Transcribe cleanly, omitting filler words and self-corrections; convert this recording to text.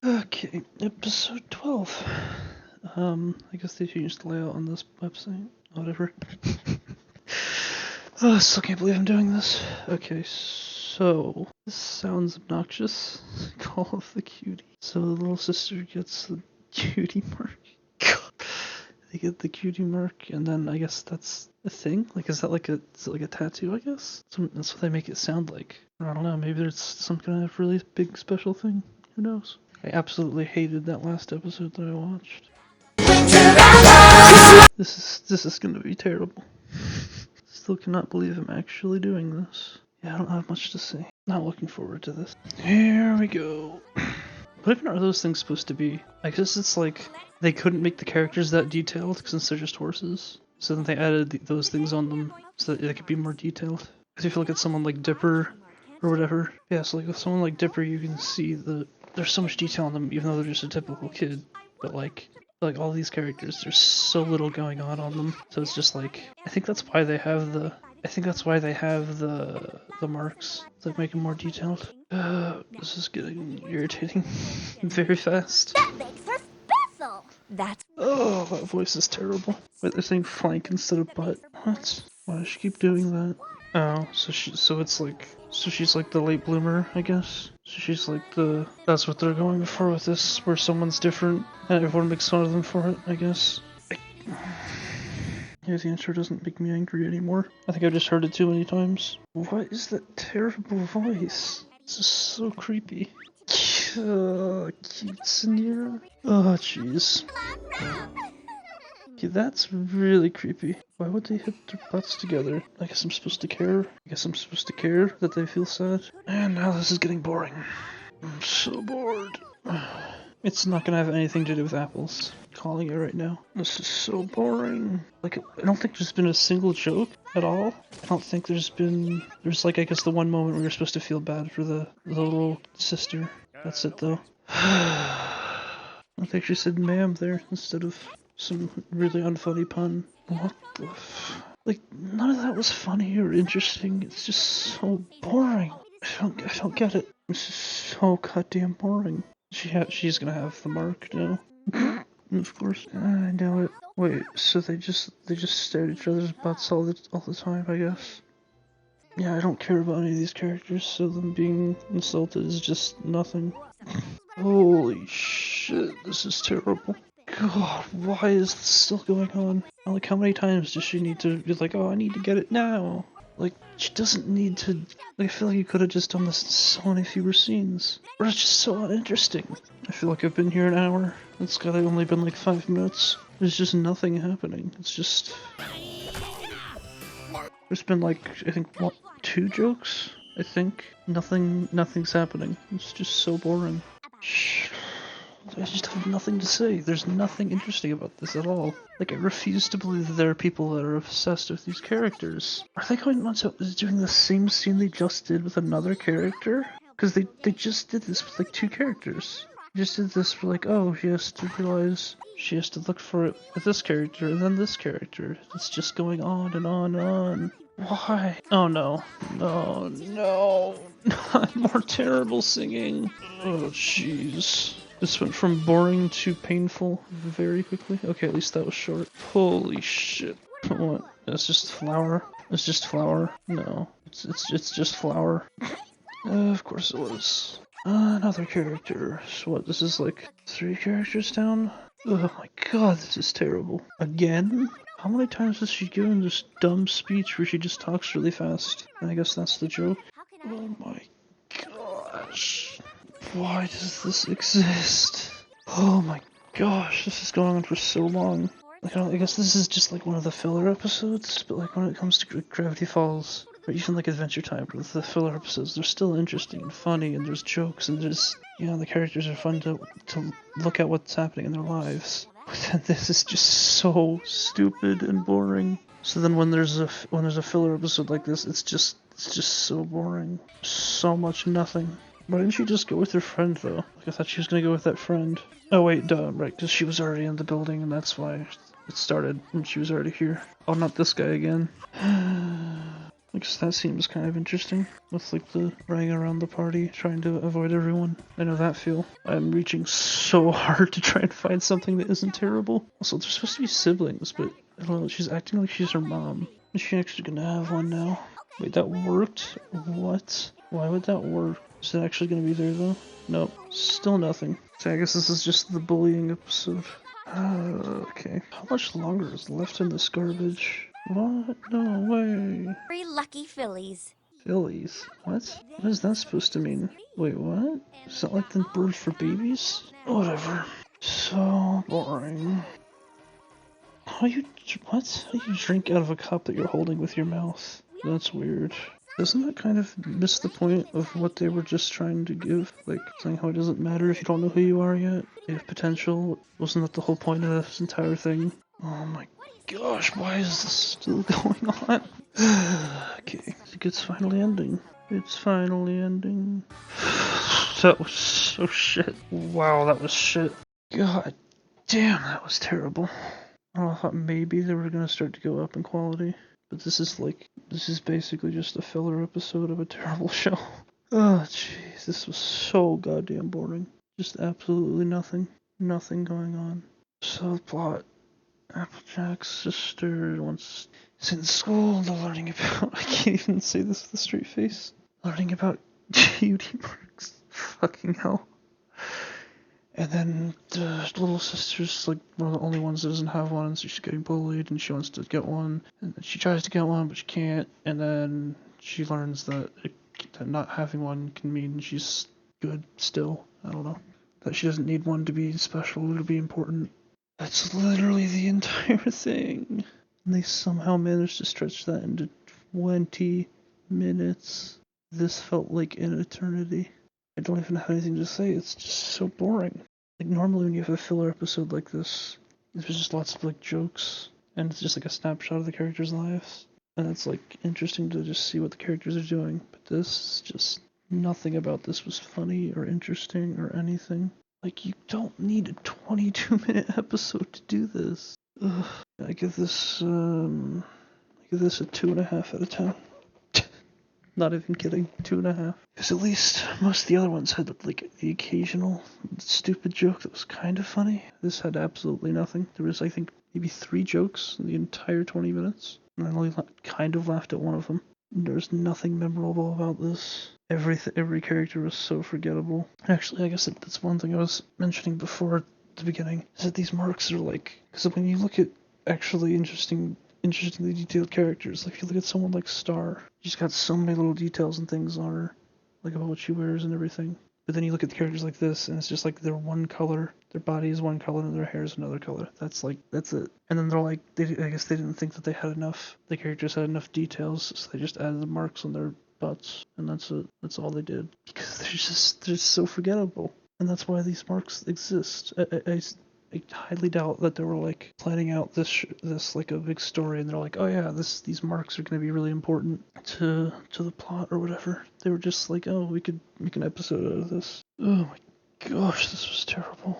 Okay, episode 12. I guess they changed the layout on this website. Whatever. I still can't believe I'm doing this. Okay, so this sounds obnoxious. Call of the Cutie. So the little sister gets the cutie mark. They get the cutie mark, and then I guess that's a thing? Like, is it like a tattoo, I guess? That's what they make it sound like. Or I don't know, maybe it's some kind of really big special thing. Who knows? I absolutely hated that last episode that I watched. This is gonna be terrible. Still cannot believe I'm actually doing this. Yeah, I don't have much to say. Not looking forward to this. Here we go. What even are those things supposed to be? I guess it's like they couldn't make the characters that detailed since they're just horses. So then they added those things on them so that they could be more detailed. Because if you look at someone like Dipper or whatever, yeah, so like with someone like Dipper, you can see there's so much detail on them, even though they're just a typical kid. But like all these characters, there's so little going on them. So it's just like I think that's why they have the marks to like make them more detailed. This is getting irritating very fast. That makes her special. That's Oh, that voice is terrible. Wait, they're saying flank instead of butt. What? Why does she keep doing that? Oh, so she's like the late bloomer, I guess. So she's like that's what they're going for with this, where someone's different and everyone makes fun of them for it, I guess. Yeah, the intro doesn't make me angry anymore. I think I've just heard it too many times. What is that terrible voice? This is so creepy. Cute Senora. Oh, jeez. Okay, that's really creepy. Why would they hit their butts together? I guess I'm supposed to care. I guess I'm supposed to care that they feel sad. And now this is getting boring. I'm so bored. It's not gonna have anything to do with apples. I'm calling it right now. This is so boring. Like, I don't think there's been a single joke at all. I don't think there's like, I guess the one moment where you're supposed to feel bad for the little sister. That's it though. I think she said ma'am there instead of some really unfunny pun. What the like, none of that was funny or interesting. It's just so boring. I don't get it. This is so goddamn boring. She's gonna have the mark now. Of course. I know it. Wait, so they just stare at each other's butts all the time, I guess. Yeah, I don't care about any of these characters, so them being insulted is just nothing. Holy shit, this is terrible. God, why is this still going on? Like, how many times does she need to be like, oh, I need to get it now? Like, she doesn't need to. Like, I feel like you could have just done this in so many fewer scenes. Or it's just so uninteresting. I feel like I've been here an hour. It's gotta only been like 5 minutes. There's just nothing happening. It's just. There's been like, I think, what, 2 jokes? I think. Nothing's happening. It's just so boring. I just have nothing to say. There's nothing interesting about this at all. Like, I refuse to believe that there are people that are obsessed with these characters. Are they going on to doing the same scene they just did with another character? Because they just did this with like 2 characters. They just did this for like, oh, she has to realize she has to look for it with this character and then this character. It's just going on and on and on. Why? Oh no. No, no. Not more terrible singing. Oh, jeez. This went from boring to painful very quickly. Okay, at least that was short. Holy shit. What? It's just flour? It's just flour? No. It's just flour. Of course it was. Another character. So what, this is like 3 characters down? Oh my god, this is terrible. Again? How many times has she given this dumb speech where she just talks really fast? And I guess that's the joke. Oh my gosh. Why does this exist? Oh my gosh, this is going on for so long. Like, I guess this is just like one of the filler episodes, but like when it comes to Gravity Falls, or even like Adventure Time, with the filler episodes, they're still interesting and funny, and there's jokes, and there's, you know, the characters are fun to look at what's happening in their lives. But then this is just so stupid and boring. So then when there's a filler episode like this, it's just so boring. So much nothing. Why didn't she just go with her friend, though? Like, I thought she was gonna go with that friend. Oh wait, duh, right, because she was already in the building, and that's why it started when she was already here. Oh, not this guy again. Like, that seems kind of interesting, with like the running around the party, trying to avoid everyone. I know that feel. I'm reaching so hard to try and find something that isn't terrible. Also, they're supposed to be siblings, but I don't know, she's acting like she's her mom. Is she actually gonna have one now? Wait, that worked? What? Why would that work? Is it actually gonna be there though? Nope, still nothing. So I guess this is just the bullying episode. Okay. How much longer is left in this garbage? What? No way. Very lucky fillies. Phillies? What? What is that supposed to mean? Wait, what? Is that like the bird for babies? Whatever. So boring. How you what? How you drink out of a cup that you're holding with your mouth? That's weird. Doesn't that kind of miss the point of what they were just trying to give? Like, saying how it doesn't matter if you don't know who you are yet? You have potential. Wasn't that the whole point of this entire thing? Oh my gosh, why is this still going on? Okay, I think it's finally ending. It's finally ending. That was so shit. Wow, that was shit. God damn, that was terrible. I thought maybe they were gonna start to go up in quality. But this is basically just a filler episode of a terrible show. Oh jeez, this was so goddamn boring. Just absolutely nothing. Nothing going on. So the plot. Applejack's sister once is in school, they're learning about, I can't even say this with a straight face. Learning about cutie marks. Fucking hell. And then the little sister's like one of the only ones that doesn't have one, so she's getting bullied and she wants to get one. And then she tries to get one, but she can't. And then she learns that not having one can mean she's good still. I don't know. That she doesn't need one to be special or to be important. That's literally the entire thing. And they somehow managed to stretch that into 20 minutes. This felt like an eternity. I don't even have anything to say, it's just so boring. Like, normally when you have a filler episode like this, there's just lots of like jokes, and it's just like a snapshot of the characters' lives. And it's like interesting to just see what the characters are doing. But this is just nothing about this was funny or interesting or anything. Like, you don't need a 22-minute episode to do this. Ugh. I give this a 2.5 out of 10. Not even kidding, 2.5. Because at least most of the other ones had like the occasional stupid joke that was kind of funny. This had absolutely nothing. There was, I think, maybe 3 jokes in the entire 20 minutes. And I only kind of laughed at one of them. There's nothing memorable about this. Every character was so forgettable. Actually, I guess that's one thing I was mentioning before at the beginning, is that these marks are like, because when you look at actually interestingly detailed characters, like if you look at someone like Star, she's got so many little details and things on her, like about what she wears and everything. But then you look at the characters like this, and it's just like they're one color, their body is one color, and their hair is another color. That's it. And then they're like, I guess they didn't think that the characters had enough details, so they just added the marks on their butts, and that's it. That's all they did. Because they're so forgettable. And that's why these marks exist. I highly doubt that they were like planning out this like a big story, and they're like, oh yeah, these marks are going to be really important to the plot or whatever. They were just like, oh, we could make an episode out of this. Oh my gosh, this was terrible.